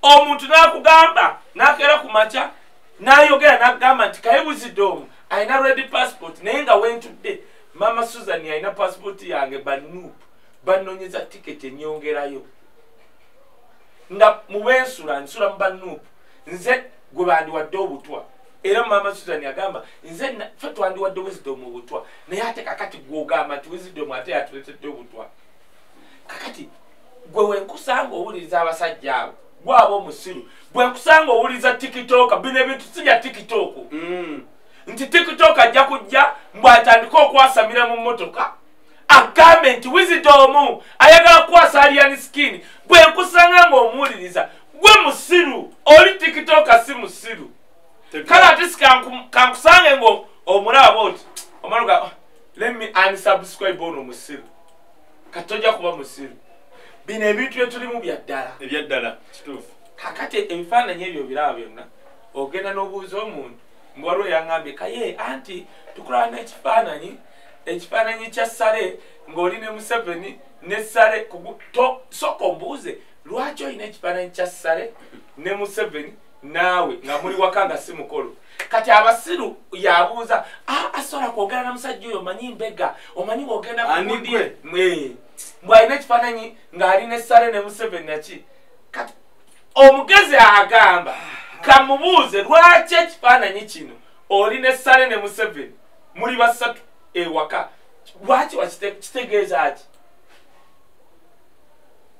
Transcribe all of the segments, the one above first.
omuntu nakugamba nakera ku macha nayogera nagamba nti Kaye Wisdom aina ready passport naye nga wentudde mama Susan aina passport yange banonyeza ticket enyongerayo nga mubensula nsula mbanup nze gwe bandiwadde obutwa era mama Susan agamba nze fe twandiwadde Wisdom obutwa naye ate kakati gwogamba nti Wisdom ate yatuletedde obutwa kakati gwe wenkusanga owuliriza abasajja abo gwabo omusiru bwe nkusanga owuliriza TikTok bino ebintu sijja TikTok nti TikTok ajja kujja mbwatandika okwasamira mu mmotoka agambe nti Wisdom ayagala kwasa alien skin bwe nkusanga ng'omuwuliriza gwe musiru oli TikTok si musiru kala ati kankusange ngo omulaba oti omaluga let me unsubscribe ono musiru katojja kuba musiru bino ebintu byetulimu byaddala kituufu kakati ebifaananyi ebyo biraba byonna ogenda n'obuuza omuntu mbwaliwo yangambye Kaye anti tukulaba n'ekifaananyi kya Sale ng'oli ne Museveni ne Sale soko mbuuze lwaki olina ekifaananyi kya Sale ne Museveni naawe nga muli waka nga si mukolo kati abasiru yabuuza asobola kwogera na musajja oyo omanyi mbega omanyi ng'ogenda kundi mbwalina ekifaananyi ng'ali ne Sale ne Museveni naki kati omugezi agamba kamubuuze lwaki ekifaananyi kino oli ne Sale ne Museveni muli basatu ewaka lwaki wakitegeeza ki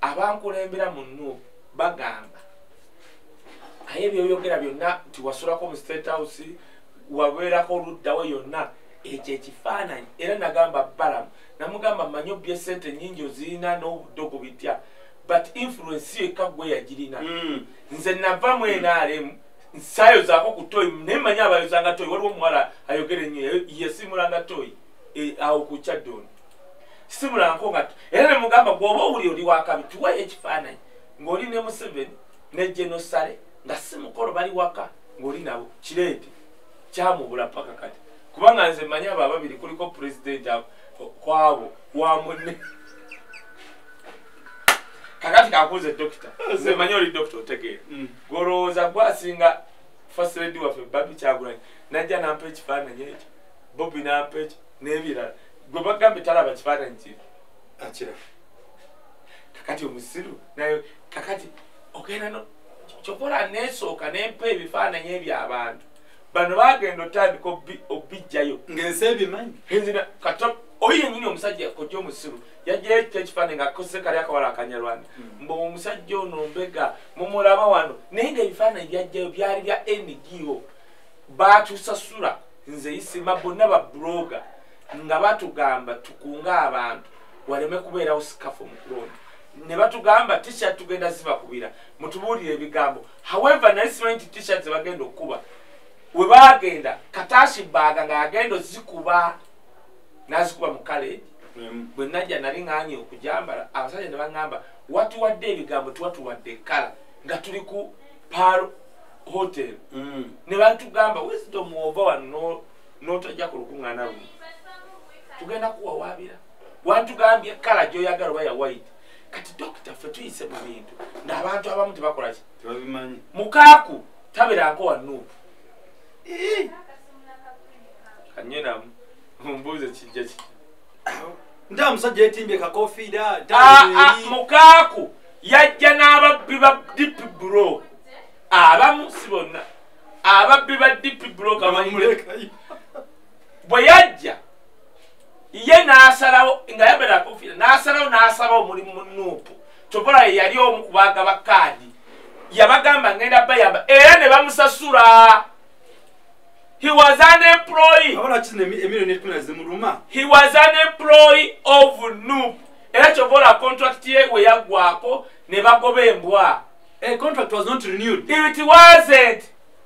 abankulembera mu Nuupu bagamba aye byoyogera byonna nti wasulako mu State House wabeerako oluddawo yonna ekyo ekifaananyi era nagamba Balamu namugamba manyi obbye sente nnyingi ozirina n'obudde bitya but influence yekka gwe yagirina nze nava mu NRM nsayozaako ku toyi naye manyi abayozanga toyi waliwo omuwala ayogera ennyo yesimulanga toyi awo ku Kyaddondo simulanko nga era ne mugamba bw'oba owuli oli wakabi tuwayo ekifaananyi ng'oli ne Museveni ne General Sale nga si mukolo bali waka ng'oli nabo kireete kyamubula paka kati kubanga nze manyi abo ababiri kuliko president kwabo wamunne kakati kakuuze dokita nze manyi oli dokita otegeera golowooza gwasinga first lady waffe Babi Kyagulanyi najja nampa ekifaananyi ekyo Bobi nampa ekyo n'ebirala gwe bagambe talaba kifaananyi kino akira kakati omusiru naye kakati ogenda kyokola neesooka nempa ebifaananyi eby'abantu bano bagenda otandika obijjayo ng'ensi ebimanyi enzina kata oyo yennyini omusajja kojja omusiru yajjayo ekifaananyi ng'akose kali akawala akanyalwana mbu omusajja ono mbega mumulaba wano naye ng'ebifaananyi byajjayo byali bya NGO baatusasula nze isima bonna babloga nga batugamba tukunga abantu waleme kubeerawo sikafu mu kulonda ne batugamba t-shirt tugenda zibakubira mutubuulire ebigambo however naye simanyi nti t-shirt zebagenda okukuba we bagenda Katashi Baaga ng'agenda ozikuba n'azikuba mu college bwe najja nali ng'anye okujambala abasajja ne baŋŋamba watuwadde ebigambo tuwatuwadde kala nga tuli ku Pearl Hotel ne batugamba Wisdom ova wano n'otojja ku lukuŋŋaana luno tugenda kuwawaabira wantugambye kala gy'oyagala oba ya white kati dokita ffe tuyise mu bintu ng'abantu abamu tebakola ki tebabimanyi mukaaku tabeeranko wa Nuupu kanyenamu mumbuuze kijja ki nta musajja yetimbye kakofiira mukaaku yajja n'ababbi ba Deep Bro abamu si bonna ababbi ba Deep Bro bwe yajja ye n'asalawo nga yabeera kofiira n'asalawo n'asaba omulimu mu Nuupu kyokola ye yali omu ku baagaba kaadi yabagamba ngenda bayamba era ne bamusasula. He was an employee. He was an employee of Nuupu. Era kyokola contract ye we yaggwako ne bagoba embwa. A contract was not renewed. It wasn't.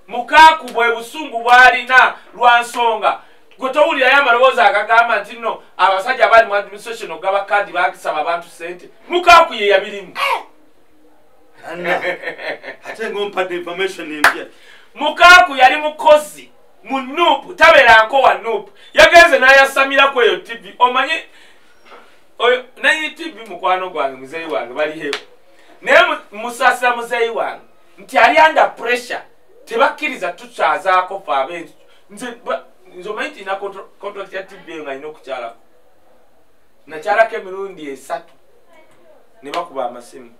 Mukaaku bwe busungu bwalina lwa nsonga. Gotowulira yamalowooza akagamba nti nno abasajja abali mu administration ogaba kadi bagisaba abantu sente. Mukaaku ye yabirimu. Ate ng'ompadde information empya. Mukaaku yali mukozi mu Nuupu, tabeeranko wa Nuupu. Yagenze n'ayasamirako eyo TV. Omanyi oyo naye TV mukwano gwange muzeeyi wange bali hebo. Naye musasira muzeeyi wange nti ali under pressure tebakkiriza tukyazaako fe abe nze omanyi nti na contract ya TBA nga alina okukyalako nakyalako emirundi 3 ne bakuba amasimu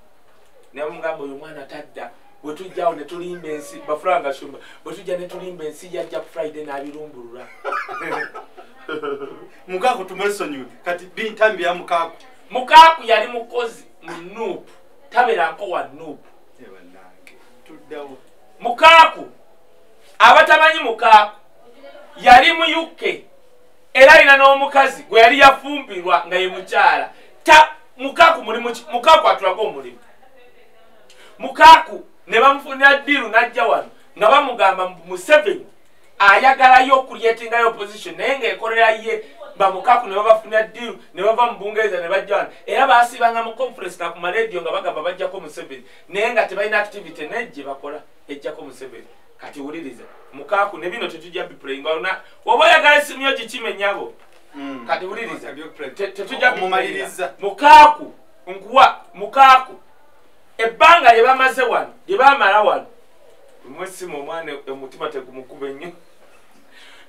ne bamugamba oyo mwana tadda bwe tujjawo ne tulimba ensi bafulanga shumba bwe tujja ne tulimba ensi yajja ku Friday n'abirumbulula Mukaku tumesonyu kati bintambi ya Mukaku. Mukaku yali mukozi Nuupu tabera nko wa Nuupu. Tuddawo. Mukaku abatamanyi Mukaku yali mu UK era ina n'omukazi gwe yali yafumbirwa nga ye mukyala. Mukaku Mukaku atulaga omulimu. Mukaku ne bamufunira ddiru n'ajja wano nga bamugamba Museveni ayagalayo okuliyetingayo opposition naye ng'ekolera ye Mukaku ne babafunira ddiru ne bava mu Bungereza ne bajja wano era baasibanga mu conference na ku maradio nga bagamba bajjako Museveni naye nga tebalina activity negye bakola ejjako Museveni. Kati wuliriza Mukaku ne bino tetujja biplayinga oluna oba oyagala essimu yo gikimenyabo. Kati wuliriza tetujja kumaliriza Mukaku nkuwa Mukaku ebbanga lye bamaze wano lye bamala wano mwesimu omwana omutima tegumukuba ennyo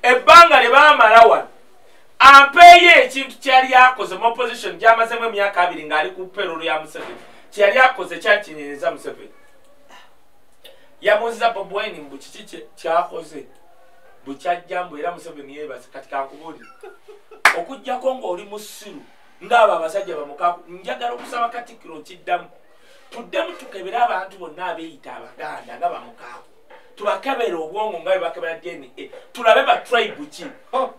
ebbanga lye bamala wano ampeeye ekintu kyali akoze mu opposition gyamazemu emyaka 2 ng'ali ku perolo ya Museveni kyali akoze kyali kinyereza Museveni yamuziza Bobi Wine mbu kiki kyakoze bukyajjambu era Museveni yeebase kati kankubuli okujjako ng'oli musiru ng'abo abasajja bamukaku njagala okusaba Katikkiro kiddamu tuddemu tukebera abantu bonna abeeyita Abaganda nga bamukaku tubakebera obwongo nga bwe bakebera DNA tulabe ba tribe ki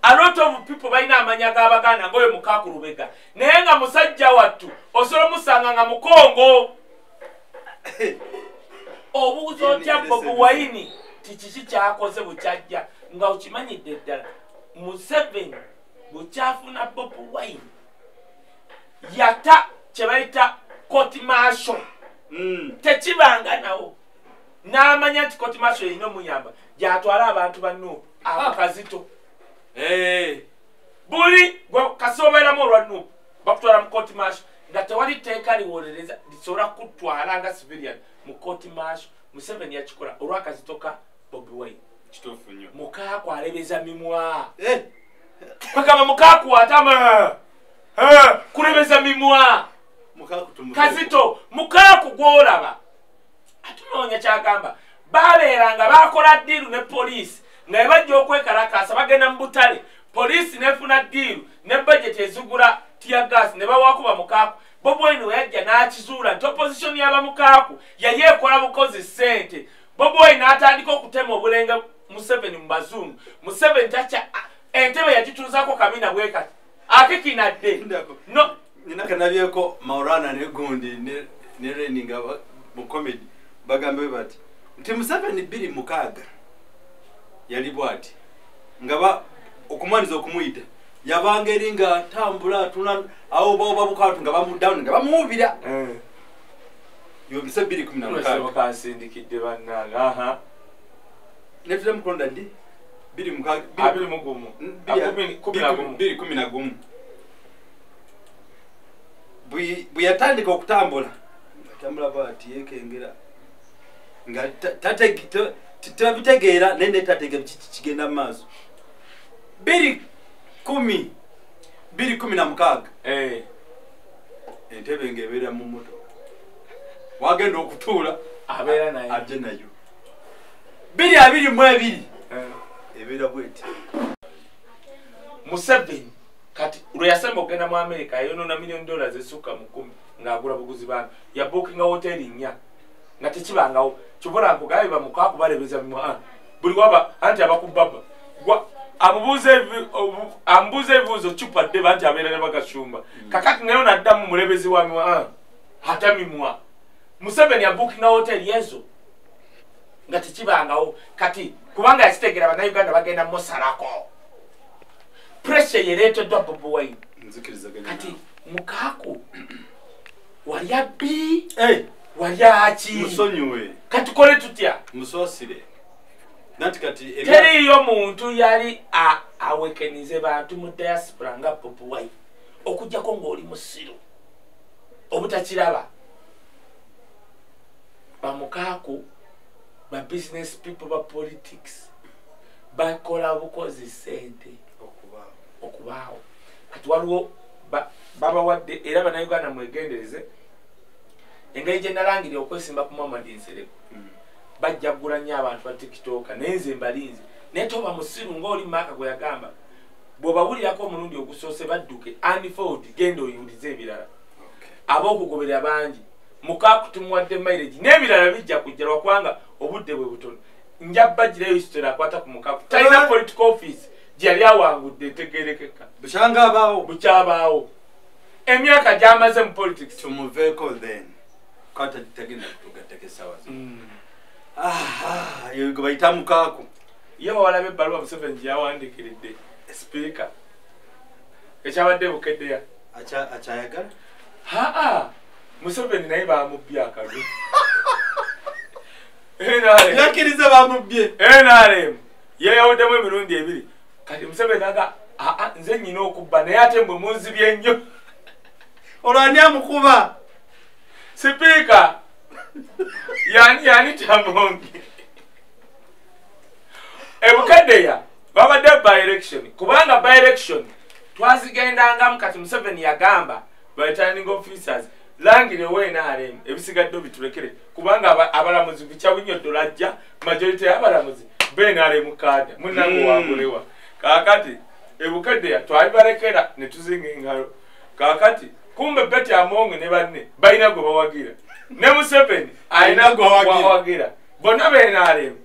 a lot of people balina amanya g'Abaganda ng'oyo Mukaku Lubega naye nga musajja wattu osobola musanga nga Mukongo obuuza otya Bobi Wine tikiki kyakoze bukyajja nga okimanyidde ddala Museveni bukyafuna Bobi Wine yata kye bayita court martial tekibanga nawo n'amanya nti court martial erina omuyamba gyatwala abantu banno abakazito buli kasobeeramu olwa Nuupu bakutwala mu court martial nga tewali tteeka liwolereza lisobola kutwala nga civilian mu court martial. Museveni yakikola olw'akazito ka Bobi Wine. Kituufu nnyo. Mukaku alebeza mimwa kwegamba Mukaku atama kulebeza mimwa kazito Mukaku gwolaba atunoonya kyagamba babeeranga bakola ddiiru ne poliisi nga bajja okwekalakaasa bagenda mu butale poliisi nefuna ddiiru ne budget ezigula tiagas ne bawakuba Mukaku. Bobi Wine we yajja n'akizuula nti opposition y'aba Mukaku yali ekola bukozi ssente. Bobi Wine n'atandika okutema obulenge Museveni mu bazungu. Museveni tacha entebe yagituuzaako kamina bwe kati akekinadde no nina kanabyeko Maulana ne Gundi ne Reninga mu comedy bagambe bati nti Museveni 26 yali bwati ngaba okumaniza okumuyita yabanga eringa tambula tuna awo baba bukatu nga bamudown nga bamubira yo bise 2016 bakasindikidde bannanga nefite mukonda ndi 2011 buyatandika okutambula atambula bati yekengera nga tabitegeera nende tatege kigenda mu maaso 2016 entebe ngebeera mu moto wagenda okutuula abeera naye ajje nayo 2022 ebeera bweti Museveni kati lwe yasemba okugenda mu America yayonona $1 million esukka mu 10 ng'agula buguzi bantu yabookinga hoteli 4 nga tekibangawo kibona nkugaye Mukaku balebeza mimwa buli waba anti abakubaba amubuuza ebibuuzo cupadde banti abeera ne bagashumba kakati nayo naddamu mulebezi wa mimwa ata mimwa Museveni yabookinga hoteli ezo nga tekibangawo kati kubanga yakitegeera bannayuganda bagenda musalako pressure yereeteddwa Bobi Wine kati Mukaku wali abbi wali aki musonyiwe kati kole tutya musosire nanti kati teriyo muntu yali awekenize bantu mu diaspora nga Bobi Wine okujjako ng'oli musiru obutakiraba Mukaku ba business people ba politics bakola bukozi sente okubaawo kati waliwo baba wadde era bannayuganda mwegendereze engeri gye nalangirira okwesimba ku Muhammad Nsereko bajja kugula nnyo abantu ba tiktoka naye nze mbalinze naye toba musiru ng'oli Maka gwe yagamba bw'obawulirako omulundi ogusoose badduke unfold genda oyulize ebirala ab'okugoberera bangi Mukaku tumuwadde mileage n'ebirala bijja kujja lwakubanga obudde bwe butono nja bajjirayo history akwata ku Mukaku talina political office gye yali awangudde etegeerekeka bukyabaawo emyaka gy'amaze mu politics tumuveeko then kwata tagenda kutugatekesawa yego bayita Mukaku ye walabe ebbaluwa Museveni gye yawandiikiridde speaker ekyabadde bukeddeya akyayagala Museveni naye bamubbye akabi yakiriza bamubbye NRM yeyawuddemu emirundi ebiri kati Museveni aga nze nnyina okubba naye ate mbwe munzibye nnyo olwani amukuba sipiika yani Tamongi ebukeddeya babadde by election kubanga by election twazigendangamu kati Museveni yagamba by returning officers langirewo NRM ebisigadde bitulekere kubanga abalamuzi bikyawinyo lajja majority y'abalamuzi NRM kada munnango wagolewa kakati ebukeddeya twabibalekera ne tuzinga engalo kakati kumbe Betty Amongi ne banne balina gwe bawagira ne Museveni alina gwe bawagira bonna NRM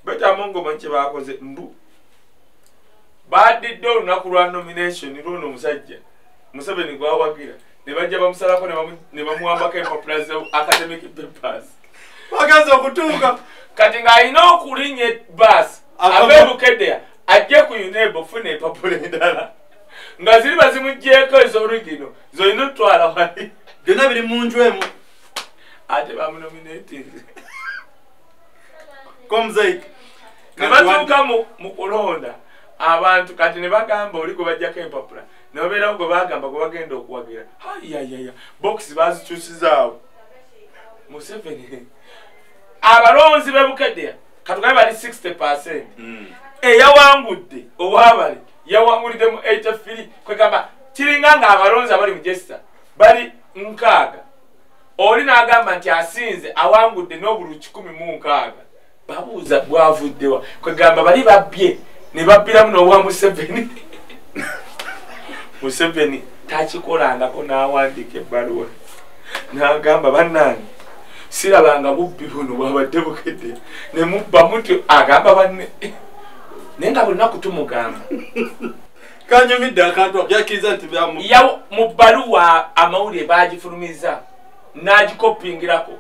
Betty Amongi manche bakoze mbu badidde olunaku lwa nomination luno omusajja Museveni gwe bawagira ne bajja bamusalako ne bamuwambako empapula ze academic papers bagaza okutuuka kati ng'alina okulinnya bus abeebukeddeya ajje ku UNEB ofuna empapula endala nga ziri bazimuggyeko ez'origino zolina otwala wali byonna biri mu nju emu ate bamunominating komzaik ne batuuka mu kulonda abantu kati ne bagamba oli gwe bajjako empapula ne babeerawo gwe bagamba gwe bagenda okuwagira ayayaya bokisi bazikyusizaawo Museveni abalonzi bebukeddeya katugabe bali 60% eyawangudde owabali yawangulidde mu 83 kwegamba kiringa nga abalonzi abali mu Jesta bali 6 oli n'agamba nti asinze awangudde n'obulu 106 babuuza bwavuddewa kwegamba bali babbye ne babbiramu n'obwa Museveni Museveni takikolangako n'awandiika ebbaluwa n'agamba bannange sirabanga bubbi buno bwabadde bukedde ne mubba muti agamba banne naye nga buli naku tumugamba kanyumidde akantu akyakiriza nti mu bbaluwa amawulire bagifulumiza n'agikopingirako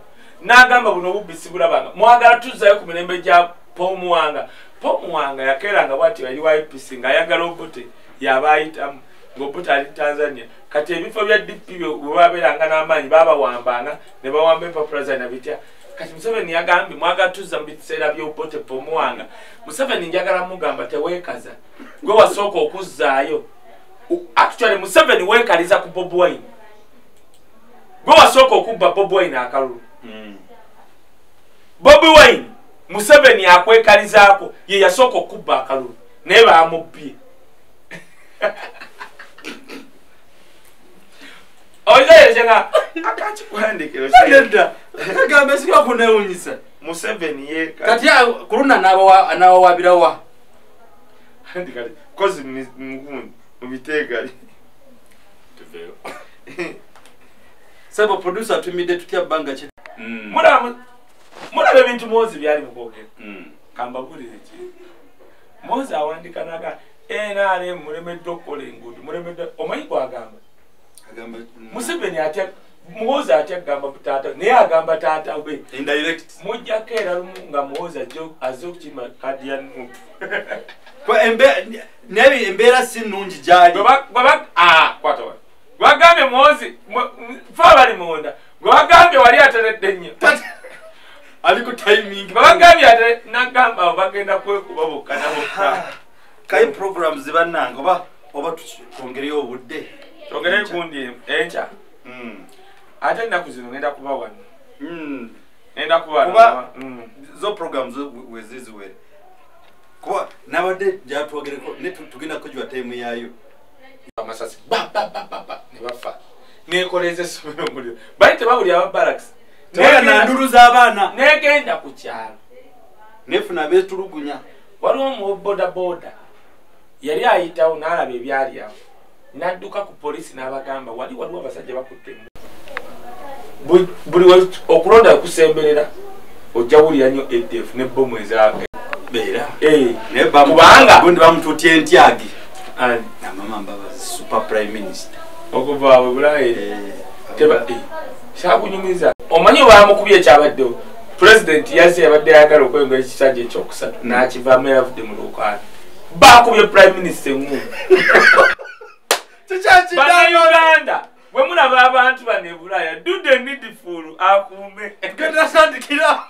n'agamba buno obubbi sibulabanga mwagala tuzzayo ku mirembe gya Paul Muwanga yakeeranga bwati yali wa IPC ng'ayagala Obote yaba ayitamu ng'Obote ali Tanzania kati ebifo bya DP bwe babeeranga n'amaanyi babawambanga ne bawamba empapula zalina bitya kati Museveni yagambye mwagala tuzza mu biseera by'Obote Paul Muwanga Museveni njagala mugamba teweekaza gwe wasooka okuzzaayo actually Museveni weekaliza ku Bobi Wine gwe wasooka okubba Bobi Wine akalulu Bobi Wine Museveni akwekalizaako ye yasooka okubba akalulu naye bamubbye oyizayezenga akakikuhandikiro nedda kagamba sika kunewunyisa Museveni ye kati kuluna n'abawabirawa handikati kozi mugundi mubiteegali tuveyo sebo producer atumidde tutya bbanga ki mulabe ebintu Mozi byali mukwogera kambagulire ki Mozi awandika naga NRM mulemedde okukola enguudo mulemedde omanyi gwagamba Museveni atya Muhoza atya gamba taata naye agamba taata we indirect mujjako era lumu nga Muhoza azze okukima kadi ya Nuupu embeera si nnungi gyali kwata gwagambye Muhozi fa bali munda gwagambye wali ateredde nnyo ali ku timing bagambye ate nagamba bagenda kwekuba bokka nabokka Kaye programs zibannanga oba twongereyo obudde twongereyo gundi enkya ate ennaku zino ngenda kuba wano enda kuba zo programs weziziwe kuba nabade jatwogereko ne tugenda kujwa time yayo amasasi ba ne bafa ne koleze somero mulio baite babuli aba barracks na nduru z'abana negenda ku kyalo nefuna betulugunya waliwo mu boda yali ayitawo n'alaba ebyali awo n'adduka ku polisi n'abagamba waliwo abasajja bakuttemu buli okulonda kusemberera ojja wulira nnyo edf ne bomu ezabe beera kubanga gundi bamututya entyagi na mama Mbabazi super prime minister okuva awo bulayi kyakunyumiza omanyi bamukubye ekyabaddewo president yazze yabadde ayagala okwengera ekisajja ekyokusatu n'akivaamu yavudde mu lwokaano bakubye prime minister eŋŋumu bannayuganda bwe mulaba abantu bano e Bulaaya do the needful akuume genda sandikira